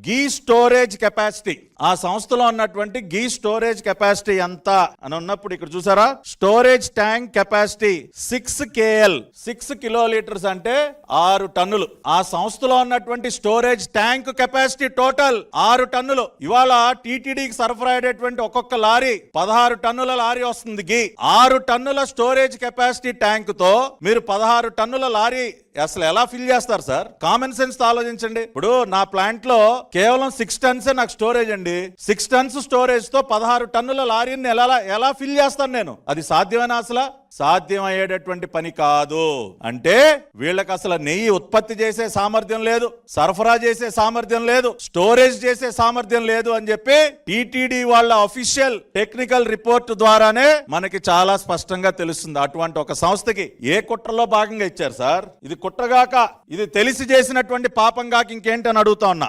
గీ storage capacity, ఆ సంస్థలో ఉన్నటువంటి గీ స్టోరేజ్ కెపాసిటీ ఎంత అని ఉన్నప్పుడు ఇక్కడ చూసారా, storage tank capacity 6 KL, 6 kilolitres అంటే 6 టన్నులు. ఆ సంస్థలో ఉన్నటువంటి స్టోరేజ్ ట్యాంక్ కెపాసిటీ టోటల్ 6 టన్నులు. ఇవాళ టీటీడీకి సరఫరా అయ్యేటువంటి ఒక్కొక్క లారీ 16 టన్నుల లారీ వస్తుంది గీ. 6 టన్నుల స్టోరేజ్ కెపాసిటీ ట్యాంక్ తో మీరు 16 టన్నుల లారీ అసలు ఎలా ఫిల్ చేస్తారు సార్? కామన్ సెన్స్ తో ఆలోచించండి. ఇప్పుడు నా ప్లాంట్ లో కేవలం 6 టన్స్ నాకు స్టోరేజ్ అండి. 6 టన్స్ స్టోరేజ్ తో 16 టన్నుల లారీని ఎలా ఫిల్ చేస్తాను నేను? అది సాధ్యమేనా? అసలు సాధ్యమయ్యేటటువంటి పని కాదు. అంటే వీళ్ళకి అసలు నెయ్యి ఉత్పత్తి చేసే సామర్థ్యం లేదు, సరఫరా చేసే సామర్థ్యం లేదు, స్టోరేజ్ చేసే సామర్థ్యం లేదు అని చెప్పి టీటీడీ వాళ్ళ అఫీషియల్ టెక్నికల్ రిపోర్ట్ ద్వారానే మనకి చాలా స్పష్టంగా తెలుస్తుంది. అటువంటి ఒక సంస్థకి ఏ కుట్రలో భాగంగా ఇచ్చారు సార్? ఇది కుట్రగాక, ఇది తెలిసి చేసినటువంటి పాపంగాక ఇంకేంటని అడుగుతా ఉన్నా.